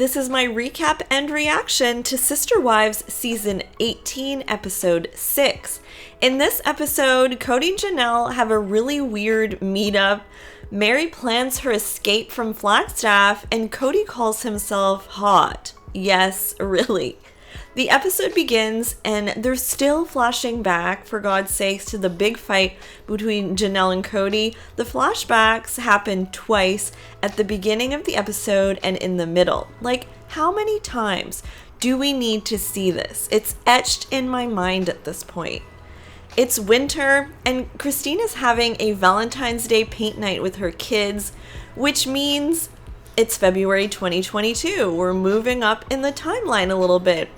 This is my recap and reaction to Sister Wives Season 18, Episode 6. In this episode, Kody and Janelle have a really weird meetup. Mary plans her escape from Flagstaff, and Kody calls himself hot. Yes, really. The episode begins, and they're still flashing back, for God's sakes, to the big fight between Janelle and Kody. The flashbacks happen twice, at the beginning of the episode and in the middle. Like, how many times do we need to see this? It's etched in my mind at this point. It's winter, and Christine is having a Valentine's Day paint night with her kids, which means it's February 2022. We're moving up in the timeline a little bit.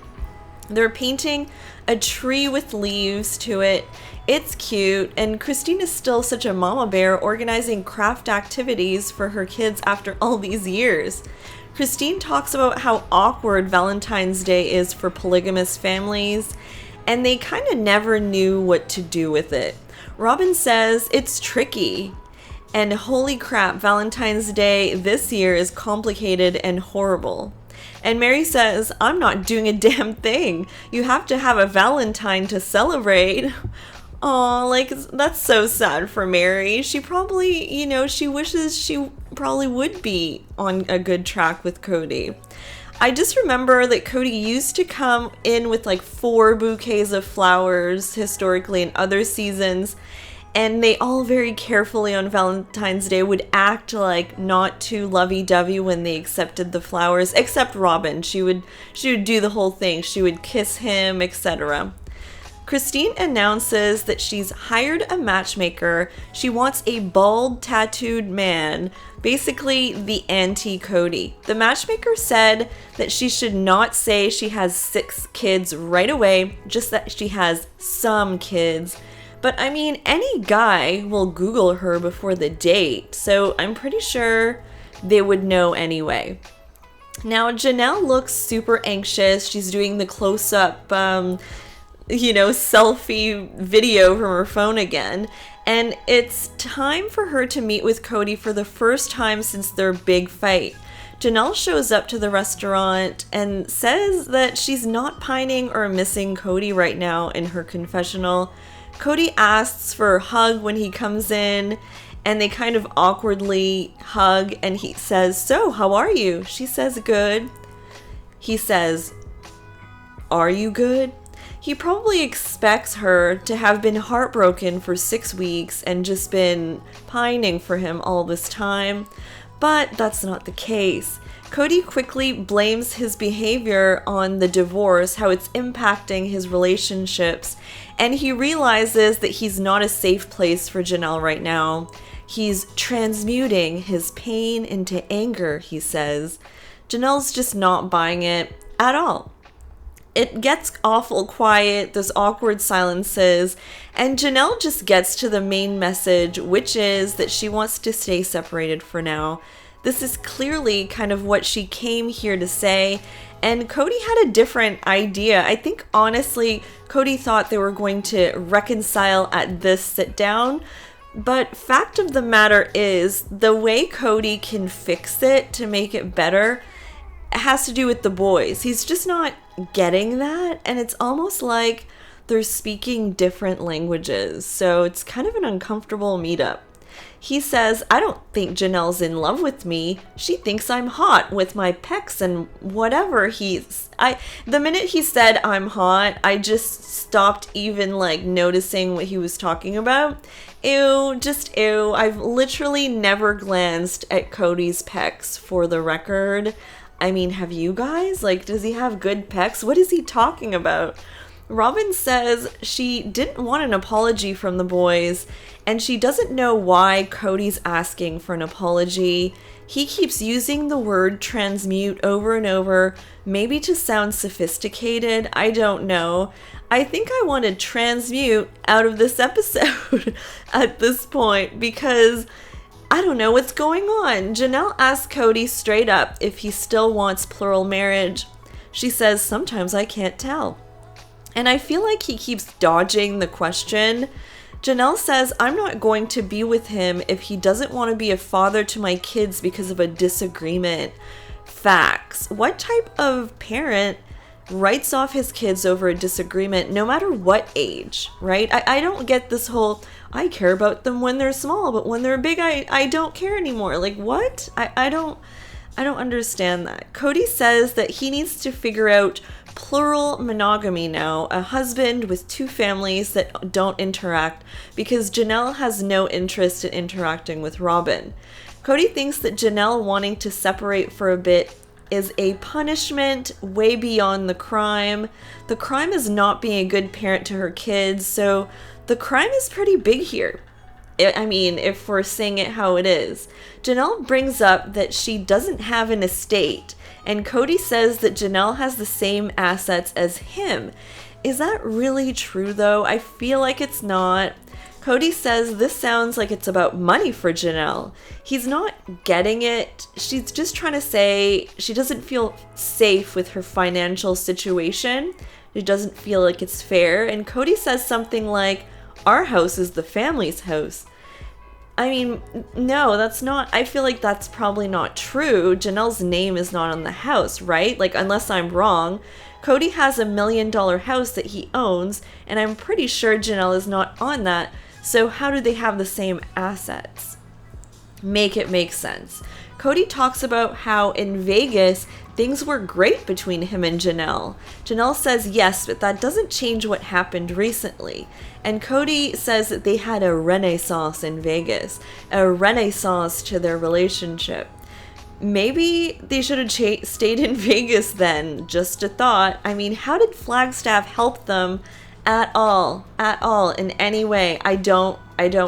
They're painting a tree with leaves to it. It's cute, and Christine is still such a mama bear organizing craft activities for her kids after all these years. Christine talks about how awkward Valentine's Day is for polygamous families, and they kind of never knew what to do with it. Robin says it's tricky, and holy crap, Valentine's Day this year is complicated and horrible. And Mary says, I'm not doing a damn thing. You have to have a Valentine to celebrate. Aw, like, that's so sad for Mary. She probably, she wishes she probably would be on a good track with Kody. I just remember that Kody used to come in with like 4 bouquets of flowers historically in other seasons. And they all very carefully on Valentine's Day would act like not too lovey-dovey when they accepted the flowers, except Robin. She would do the whole thing. She would kiss him, etc. Christine announces that she's hired a matchmaker. She wants a bald, tattooed man, basically the anti-Kody. The matchmaker said that she should not say she has 6 kids right away, just that she has some kids. But I mean, any guy will Google her before the date, so I'm pretty sure they would know anyway. Now, Janelle looks super anxious. She's doing the close-up, selfie video from her phone again. And it's time for her to meet with Kody for the first time since their big fight. Janelle shows up to the restaurant and says that she's not pining or missing Kody right now in her confessional. Kody asks for a hug when he comes in, and they kind of awkwardly hug, and he says, "So, how are you?" She says, "Good." He says, "Are you good?" He probably expects her to have been heartbroken for 6 weeks and just been pining for him all this time, but that's not the case. Kody quickly blames his behavior on the divorce, how it's impacting his relationships, and he realizes that he's not a safe place for Janelle right now. He's transmuting his pain into anger, he says. Janelle's just not buying it at all. It gets awful quiet, there's awkward silences, and Janelle just gets to the main message, which is that she wants to stay separated for now. This is clearly kind of what she came here to say, and Kody had a different idea. I think, honestly, Kody thought they were going to reconcile at this sit-down, but fact of the matter is, the way Kody can fix it to make it better has to do with the boys. He's just not getting that, and it's almost like they're speaking different languages, so it's kind of an uncomfortable meetup. He says, "I don't think Janelle's in love with me. She thinks I'm hot with my pecs and whatever." The minute he said I'm hot, I just stopped even noticing what he was talking about. Ew, just ew. I've literally never glanced at Kody's pecs, for the record. I mean, have you guys? Does he have good pecs? What is he talking about? Robin says she didn't want an apology from the boys, and she doesn't know why Kody's asking for an apology. He keeps using the word transmute over and over, maybe to sound sophisticated. I don't know. I think I want to transmute out of this episode at this point, because I don't know what's going on. Janelle asks Kody straight up if he still wants plural marriage. She says, "Sometimes I can't tell." And I feel like he keeps dodging the question. Janelle says, "I'm not going to be with him if he doesn't want to be a father to my kids because of a disagreement." facts. What type of parent writes off his kids over a disagreement, no matter what age, right? I don't get this whole, I care about them when they're small, but when they're big, I don't care anymore. Like, what? I don't understand that. Kody says that he needs to figure out plural monogamy now, a husband with two families that don't interact, because Janelle has no interest in interacting with Robin. Kody thinks that Janelle wanting to separate for a bit is a punishment way beyond the crime. The crime is not being a good parent to her kids, so the crime is pretty big here. I mean, if we're saying it how it is. Janelle brings up that she doesn't have an estate, and Kody says that Janelle has the same assets as him. Is that really true, though? I feel like it's not. Kody says this sounds like it's about money for Janelle. He's not getting it. She's just trying to say she doesn't feel safe with her financial situation. It doesn't feel like it's fair. And Kody says something like, our house is the family's house. I mean, no, that's not, I feel like that's probably not true. Janelle's name is not on the house, right? Like, unless I'm wrong. Kody has $1 million house that he owns, and I'm pretty sure Janelle is not on that. So how do they have the same assets? Make it make sense. Kody talks about how in Vegas, things were great between him and Janelle. Janelle says yes, but that doesn't change what happened recently. And Kody says that they had a renaissance in Vegas, a renaissance to their relationship. Maybe they should have stayed in Vegas then, just a thought. I mean, how did Flagstaff help them at all, in any way? I don't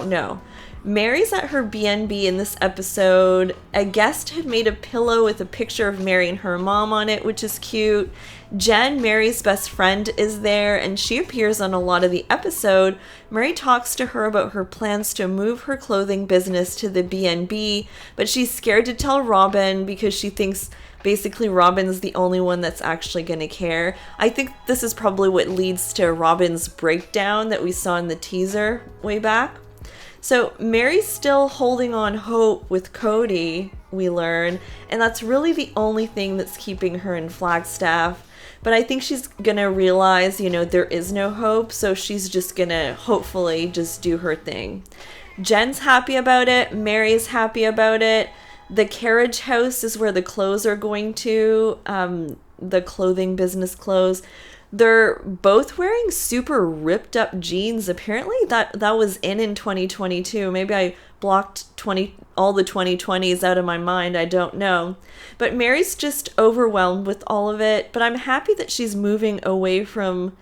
know. Mary's at her B&B in this episode. A guest had made a pillow with a picture of Mary and her mom on it, which is cute. Jen, Mary's best friend, is there, and she appears on a lot of the episode. Mary talks to her about her plans to move her clothing business to the B&B, but she's scared to tell Robin because she thinks basically Robin's the only one that's actually going to care. I think this is probably what leads to Robin's breakdown that we saw in the teaser way back. So Mary's still holding on hope with Kody, we learn, and that's really the only thing that's keeping her in Flagstaff. But I think she's gonna realize, there is no hope, so she's just gonna hopefully just do her thing. Jen's happy about it, Mary's happy about it. The carriage house is where the clothes are going to, the clothing business clothes. They're both wearing super ripped up jeans. Apparently that was in 2022. Maybe I blocked all the 2020s out of my mind. I don't know. But Mary's just overwhelmed with all of it. But I'm happy that she's moving away from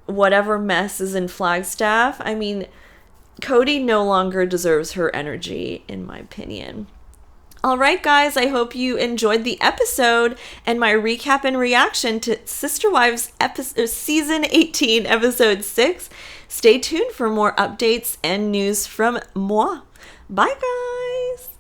whatever mess is in Flagstaff. I mean, Kody no longer deserves her energy, in my opinion. All right, guys, I hope you enjoyed the episode and my recap and reaction to Sister Wives Season 18, Episode 6. Stay tuned for more updates and news from moi. Bye, guys!